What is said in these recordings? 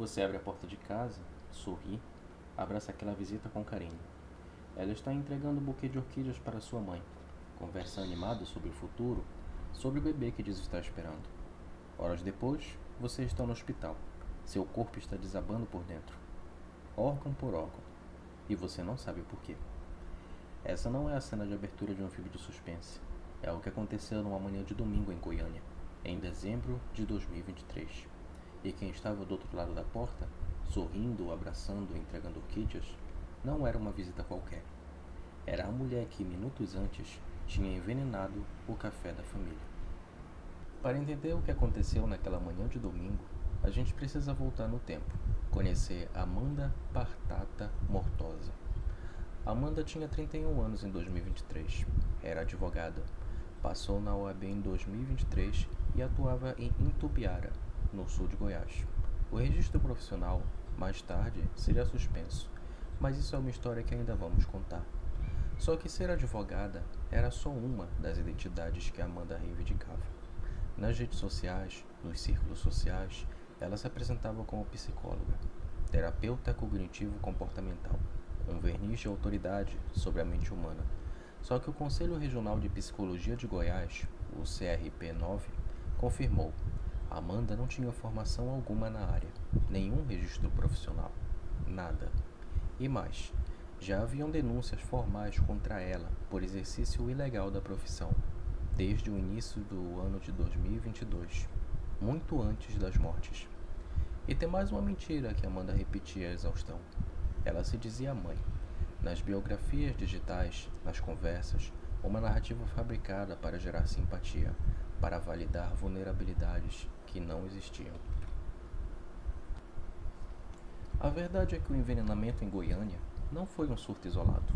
Você abre a porta de casa, sorri, abraça aquela visita com carinho. Ela está entregando um buquê de orquídeas para sua mãe. Conversa animada sobre o futuro, sobre o bebê que diz estar esperando. Horas depois, você está no hospital. Seu corpo está desabando por dentro, órgão por órgão, e você não sabe por quê. Essa não é a cena de abertura de um filme de suspense. É o que aconteceu numa manhã de domingo em Goiânia, em dezembro de 2023. E quem estava do outro lado da porta, sorrindo, abraçando, entregando orquídeas, não era uma visita qualquer. Era a mulher que, minutos antes, tinha envenenado o café da família. Para entender o que aconteceu naquela manhã de domingo, a gente precisa voltar no tempo, conhecer Amanda Partata Mortosa. Amanda tinha 31 anos em 2023, era advogada, passou na OAB em 2023 e atuava em Itumbiara, no sul de Goiás. O registro profissional, mais tarde, seria suspenso, mas isso é uma história que ainda vamos contar. Só que ser advogada era só uma das identidades que Amanda reivindicava. Nas redes sociais, nos círculos sociais, ela se apresentava como psicóloga, terapeuta cognitivo-comportamental, um verniz de autoridade sobre a mente humana. Só que o Conselho Regional de Psicologia de Goiás, o CRP-9, confirmou: Amanda não tinha formação alguma na área, nenhum registro profissional, nada. E mais, já haviam denúncias formais contra ela por exercício ilegal da profissão, desde o início do ano de 2022, muito antes das mortes. E tem mais uma mentira que Amanda repetia à exaustão. Ela se dizia mãe. Nas biografias digitais, nas conversas, uma narrativa fabricada para gerar simpatia, para validar vulnerabilidades que não existiam. A verdade é que o envenenamento em Goiânia não foi um surto isolado.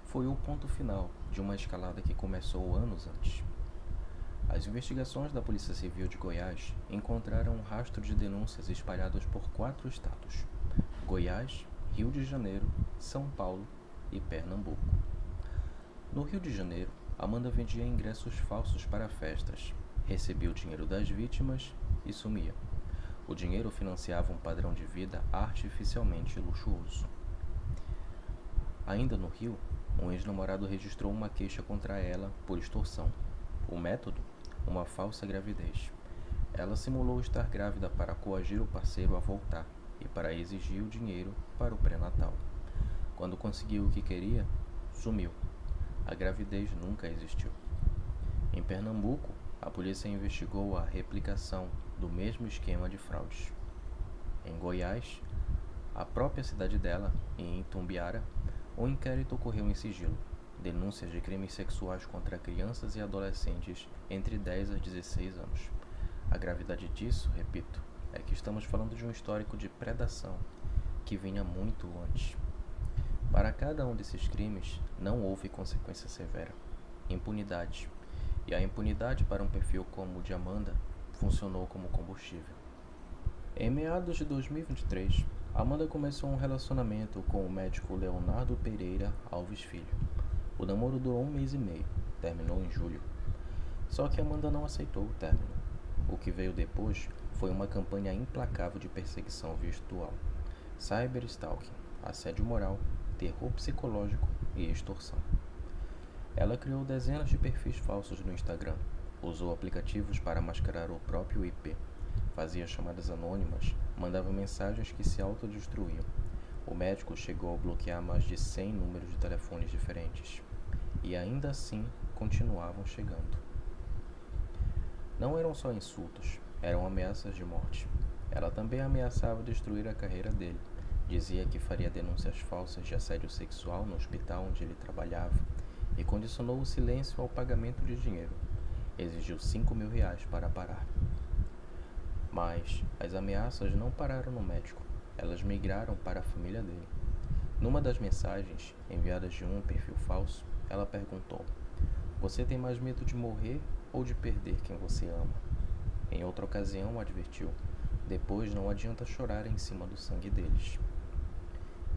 Foi o ponto final de uma escalada que começou anos antes. As investigações da Polícia Civil de Goiás encontraram um rastro de denúncias espalhadas por 4 estados: Goiás, Rio de Janeiro, São Paulo e Pernambuco. No Rio de Janeiro, Amanda vendia ingressos falsos para festas, recebia o dinheiro das vítimas e sumia. O dinheiro financiava um padrão de vida artificialmente luxuoso. Ainda no Rio, um ex-namorado registrou uma queixa contra ela por extorsão. O método? Uma falsa gravidez. Ela simulou estar grávida para coagir o parceiro a voltar e para exigir o dinheiro para o pré-natal. Quando conseguiu o que queria, sumiu. A gravidez nunca existiu. Em Pernambuco, a polícia investigou a replicação do mesmo esquema de fraudes. Em Goiás, a própria cidade dela, em Itumbiara, um inquérito ocorreu em sigilo. Denúncias de crimes sexuais contra crianças e adolescentes entre 10 a 16 anos. A gravidade disso, repito, é que estamos falando de um histórico de predação que vinha muito antes. Para cada um desses crimes, não houve consequência severa. Impunidade. E a impunidade para um perfil como o de Amanda funcionou como combustível. Em meados de 2023, Amanda começou um relacionamento com o médico Leonardo Pereira Alves Filho. O namoro durou 1 mês e meio, terminou em julho. Só que Amanda não aceitou o término. O que veio depois foi uma campanha implacável de perseguição virtual, cyberstalking, assédio moral, terror psicológico e extorsão. Ela criou dezenas de perfis falsos no Instagram, usou aplicativos para mascarar o próprio IP, fazia chamadas anônimas, mandava mensagens que se autodestruíam. O médico chegou a bloquear mais de 100 números de telefones diferentes. E ainda assim continuavam chegando. Não eram só insultos, eram ameaças de morte. Ela também ameaçava destruir a carreira dele. Dizia que faria denúncias falsas de assédio sexual no hospital onde ele trabalhava e condicionou o silêncio ao pagamento de dinheiro. Exigiu R$ 5.000 para parar. Mas as ameaças não pararam no médico. Elas migraram para a família dele. Numa das mensagens, enviadas de um perfil falso, ela perguntou: você tem mais medo de morrer ou de perder quem você ama? Em outra ocasião, advertiu: depois não adianta chorar em cima do sangue deles.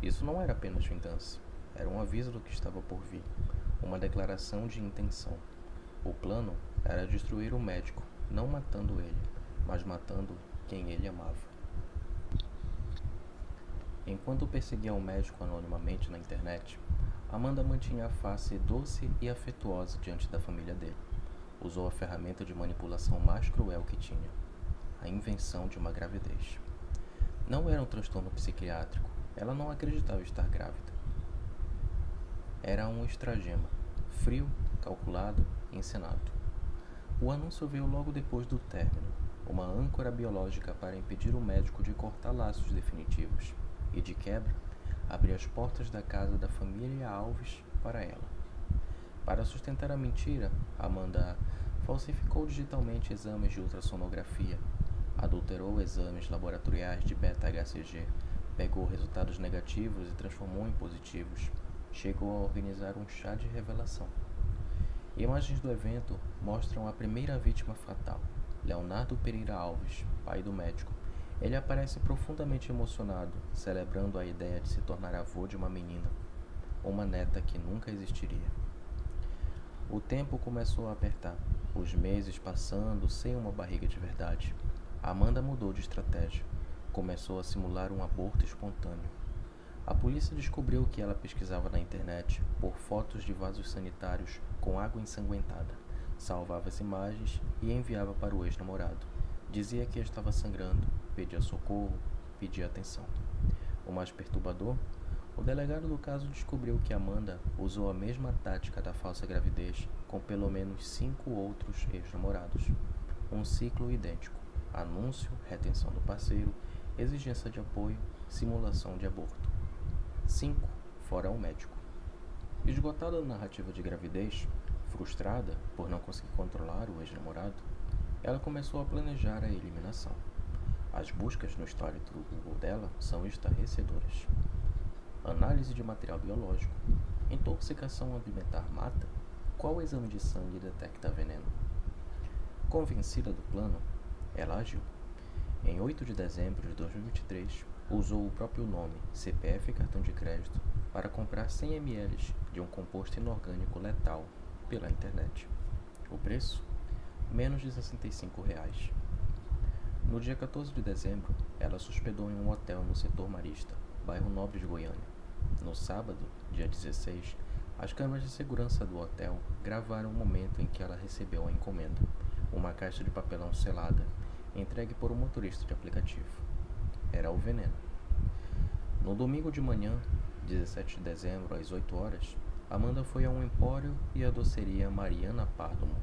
Isso não era apenas vingança, era um aviso do que estava por vir, uma declaração de intenção. O plano era destruir o médico, não matando ele, mas matando quem ele amava. Enquanto perseguia o médico anonimamente na internet, Amanda mantinha a face doce e afetuosa diante da família dele. Usou a ferramenta de manipulação mais cruel que tinha, a invenção de uma gravidez. Não era um transtorno psiquiátrico, ela não acreditava estar grávida. Era um estragema, frio, calculado, encenado. O anúncio veio logo depois do término, uma âncora biológica para impedir o médico de cortar laços definitivos e, de quebra, abrir as portas da casa da família Alves para ela. Para sustentar a mentira, Amanda falsificou digitalmente exames de ultrassonografia, adulterou exames laboratoriais de beta-HCG, pegou resultados negativos e transformou em positivos, chegou a organizar um chá de revelação. Imagens do evento mostram a primeira vítima fatal, Leonardo Pereira Alves, pai do médico. Ele aparece profundamente emocionado, celebrando a ideia de se tornar avô de uma menina, uma neta que nunca existiria. O tempo começou a apertar, os meses passando sem uma barriga de verdade. Amanda mudou de estratégia, começou a simular um aborto espontâneo. A polícia descobriu que ela pesquisava na internet por fotos de vasos sanitários com água ensanguentada, salvava as imagens e enviava para o ex-namorado. Dizia que estava sangrando, pedia socorro, pedia atenção. O mais perturbador? O delegado do caso descobriu que Amanda usou a mesma tática da falsa gravidez com pelo menos 5 outros ex-namorados. Um ciclo idêntico: anúncio, retenção do parceiro, exigência de apoio, simulação de aborto. 5, fora o médico. Esgotada da narrativa de gravidez, frustrada por não conseguir controlar o ex-namorado, ela começou a planejar a eliminação. As buscas no histórico do Google dela são estarrecedoras. Análise de material biológico. Intoxicação alimentar mata? Qual exame de sangue detecta veneno? Convencida do plano, ela agiu. Em 8 de dezembro de 2023, usou o próprio nome, CPF e cartão de crédito para comprar 100 ml de um composto inorgânico letal pela internet. O preço? Menos de R$ 65. No dia 14 de dezembro, ela se hospedou em um hotel no setor Marista, bairro Nobre de Goiânia. No sábado, dia 16, as câmeras de segurança do hotel gravaram o momento em que ela recebeu a encomenda, uma caixa de papelão selada, entregue por um motorista de aplicativo. Era o veneno. No domingo de manhã, 17 de dezembro, às 8 horas, Amanda foi a um empório e à doceria Mariana Párdomo.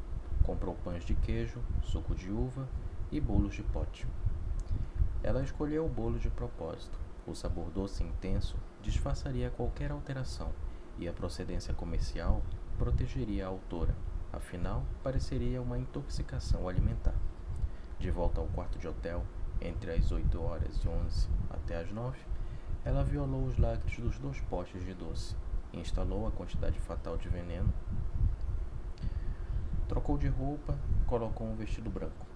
Comprou pães de queijo, suco de uva e bolos de pote. Ela escolheu o bolo de propósito. O sabor doce e intenso disfarçaria qualquer alteração e a procedência comercial protegeria a autora. Afinal, pareceria uma intoxicação alimentar. De volta ao quarto de hotel, entre as 8 horas e 11 até as 9, ela violou os lacres dos 2 potes de doce, instalou a quantidade fatal de veneno, trocou de roupa, colocou um vestido branco,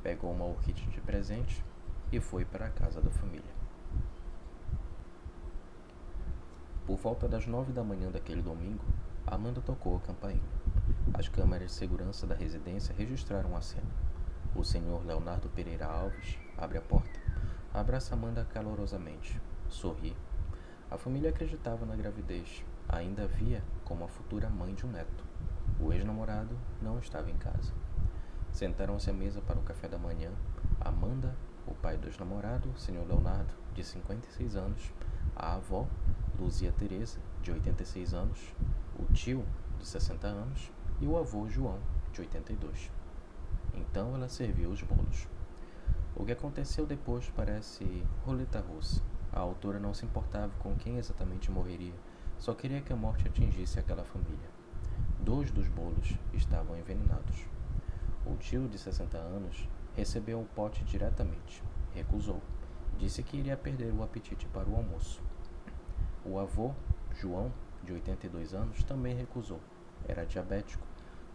pegou uma orquídea de presente e foi para a casa da família. Por volta das 9 da manhã daquele domingo, Amanda tocou a campainha. As câmeras de segurança da residência registraram a cena. O senhor Leonardo Pereira Alves abre a porta, abraça Amanda calorosamente, sorri. A família acreditava na gravidez, ainda via como a futura mãe de um neto. O ex-namorado não estava em casa. Sentaram-se à mesa para o café da manhã. Amanda, o pai do ex-namorado, senhor Leonardo, de 56 anos, a avó, Luzia Teresa, de 86 anos, o tio, de 60 anos, e o avô João, de 82. Então ela serviu os bolos. O que aconteceu depois parece roleta russa. A autora não se importava com quem exatamente morreria, só queria que a morte atingisse aquela família. 2 dos bolos estavam envenenados. O tio, de 60 anos, recebeu o pote diretamente. Recusou. Disse que iria perder o apetite para o almoço. O avô, João, de 82 anos, também recusou. Era diabético.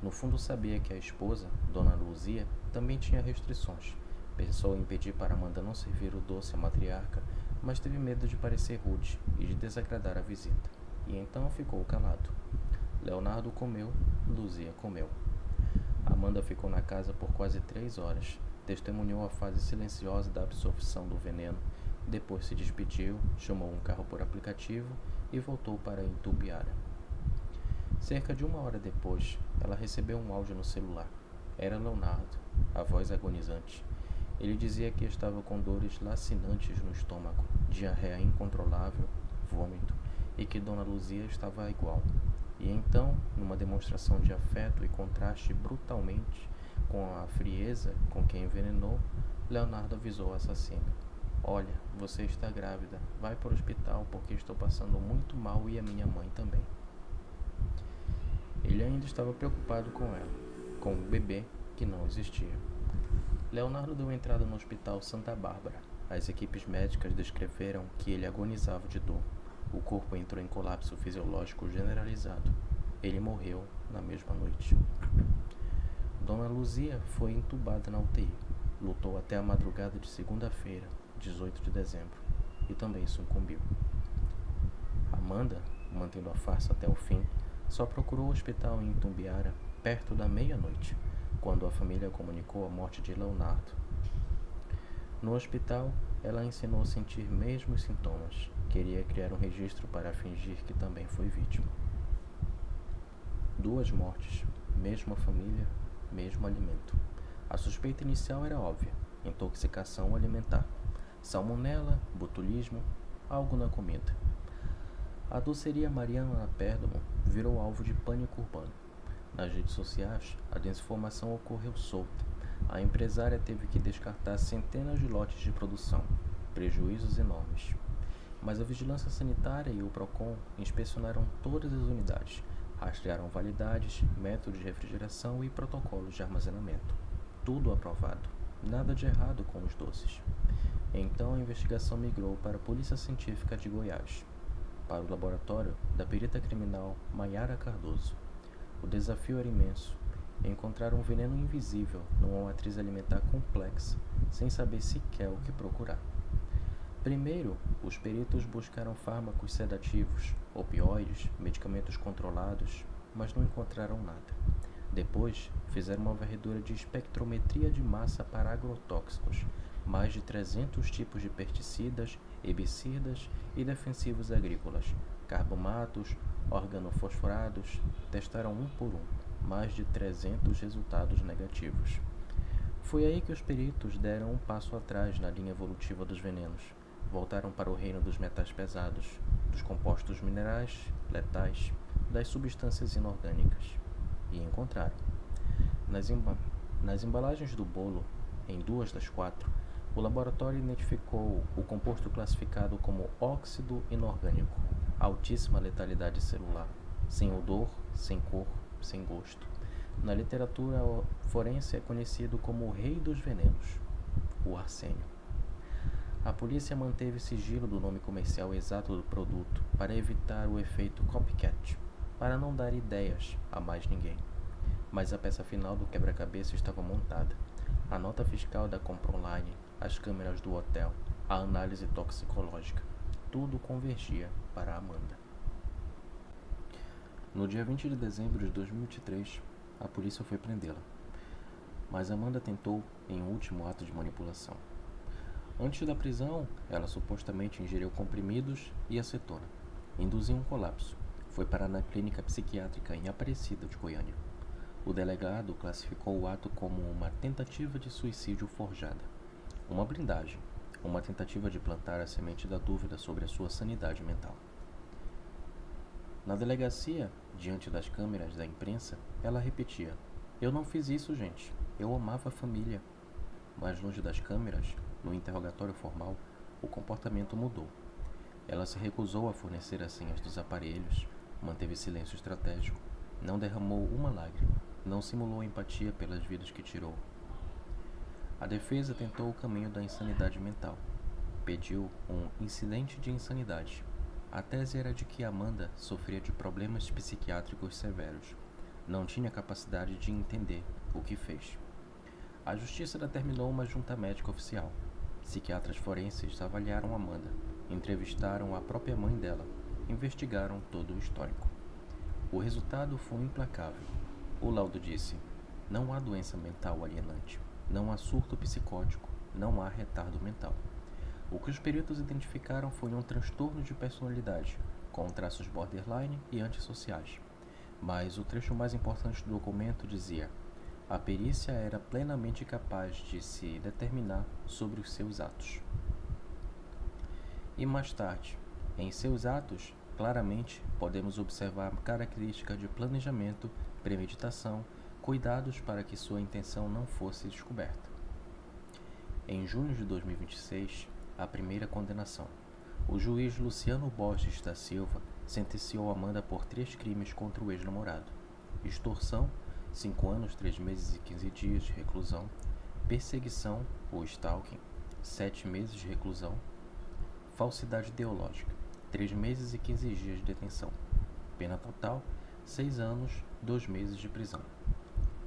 No fundo sabia que a esposa, Dona Luzia, também tinha restrições. Pensou em pedir para Amanda não servir o doce à matriarca, mas teve medo de parecer rude e de desagradar a visita. E então ficou calado. Leonardo comeu, Luzia comeu. Amanda ficou na casa por quase 3 horas. Testemunhou a fase silenciosa da absorção do veneno Depois se despediu, chamou um carro por aplicativo e voltou para Itumbiara. Cerca de 1 hora depois, ela recebeu um áudio no celular. Era Leonardo, a voz agonizante. Ele dizia que estava com dores lacinantes no estômago, diarreia incontrolável, vômito, e que Dona Luzia estava igual. E então, numa demonstração de afeto e contraste brutalmente com a frieza com que envenenou, Leonardo avisou o assassino. Olha, você está grávida. Vai para o hospital porque estou passando muito mal e a minha mãe também. Ele ainda estava preocupado com ela, com o bebê que não existia. Leonardo deu entrada no hospital Santa Bárbara. As equipes médicas descreveram que ele agonizava de dor. O corpo entrou em colapso fisiológico generalizado. Ele morreu na mesma noite. Dona Luzia foi entubada na UTI. Lutou até a madrugada de segunda-feira, 18 de dezembro, e também sucumbiu. Amanda, mantendo a farsa até o fim, só procurou o hospital em Itumbiara perto da meia-noite, quando a família comunicou a morte de Leonardo. No hospital, ela ensinou a sentir mesmo os sintomas. Queria criar um registro para fingir que também foi vítima. 2 mortes, mesma família, mesmo alimento. A suspeita inicial era óbvia: intoxicação alimentar, salmonela, botulismo, algo na comida. A doceria Mariana Pérdomo virou alvo de pânico urbano. Nas redes sociais, a desinformação ocorreu solta. A empresária teve que descartar centenas de lotes de produção, prejuízos enormes. Mas a Vigilância Sanitária e o PROCON inspecionaram todas as unidades, rastrearam validades, métodos de refrigeração e protocolos de armazenamento. Tudo aprovado. Nada de errado com os doces. Então a investigação migrou para a Polícia Científica de Goiás, para o laboratório da perita criminal Maiara Cardoso. O desafio era imenso: encontrar um veneno invisível numa matriz alimentar complexa, sem saber sequer o que procurar. Primeiro, os peritos buscaram fármacos sedativos, opioides, medicamentos controlados, mas não encontraram nada. Depois, fizeram uma varredura de espectrometria de massa para agrotóxicos, mais de 300 tipos de pesticidas, herbicidas e defensivos agrícolas, carbomatos, organofosforados. Testaram um por um, mais de 300 resultados negativos. Foi aí que os peritos deram um passo atrás na linha evolutiva dos venenos. Voltaram para o reino dos metais pesados, dos compostos minerais letais, das substâncias inorgânicas. E encontraram. Nas embalagens do bolo, em 2 das 4, o laboratório identificou o composto classificado como óxido inorgânico, altíssima letalidade celular, sem odor, sem cor, sem gosto. Na literatura forense é conhecido como o rei dos venenos, o arsênio. A polícia manteve sigilo do nome comercial exato do produto para evitar o efeito copycat, para não dar ideias a mais ninguém. Mas a peça final do quebra-cabeça estava montada. A nota fiscal da compra online, as câmeras do hotel, a análise toxicológica, tudo convergia para Amanda. No dia 20 de dezembro de 2023, a polícia foi prendê-la. Mas Amanda tentou em um último ato de manipulação. Antes da prisão, ela supostamente ingeriu comprimidos e acetona. Induziu um colapso. Foi parar na clínica psiquiátrica em Aparecida de Goiânia. O delegado classificou o ato como uma tentativa de suicídio forjada. Uma blindagem, uma tentativa de plantar a semente da dúvida sobre a sua sanidade mental. Na delegacia, diante das câmeras da imprensa, ela repetia: "Eu não fiz isso, gente. Eu amava a família." Mas longe das câmeras, no interrogatório formal, o comportamento mudou. Ela se recusou a fornecer as senhas dos aparelhos, manteve silêncio estratégico, não derramou uma lágrima, não simulou empatia pelas vidas que tirou. A defesa tentou o caminho da insanidade mental. Pediu um incidente de insanidade. A tese era de que Amanda sofria de problemas psiquiátricos severos. Não tinha capacidade de entender o que fez. A justiça determinou uma junta médica oficial. Psiquiatras forenses avaliaram Amanda, entrevistaram a própria mãe dela, investigaram todo o histórico. O resultado foi implacável. O laudo disse: não há doença mental alienante, não há surto psicótico, não há retardo mental. O que os peritos identificaram foi um transtorno de personalidade, com traços borderline e antissociais. Mas o trecho mais importante do documento dizia: a perícia era plenamente capaz de se determinar sobre os seus atos. E mais tarde, em seus atos, claramente podemos observar características de planejamento, premeditação, cuidados para que sua intenção não fosse descoberta. Em junho de 2026, a primeira condenação. O juiz Luciano Borges da Silva sentenciou Amanda por 3 crimes contra o ex-namorado: extorsão, 5 anos, 3 meses e 15 dias de reclusão; perseguição ou stalking, 7 meses de reclusão; falsidade ideológica, 3 meses e 15 dias de detenção. Pena total, 6 anos, 2 meses de prisão.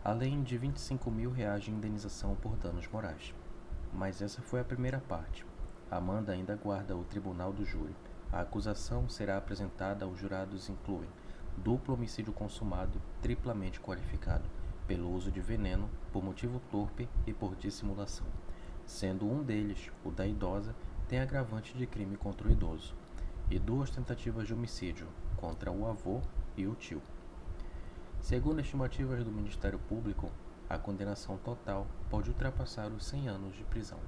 Além de R$ 25 mil de indenização por danos morais. Mas essa foi a primeira parte. Amanda ainda aguarda o tribunal do júri. A acusação será apresentada aos jurados incluem duplo homicídio consumado, triplamente qualificado, pelo uso de veneno, por motivo torpe e por dissimulação, sendo um deles, o da idosa, tem agravante de crime contra o idoso, e 2 tentativas de homicídio, contra o avô e o tio. Segundo estimativas do Ministério Público, a condenação total pode ultrapassar os 100 anos de prisão.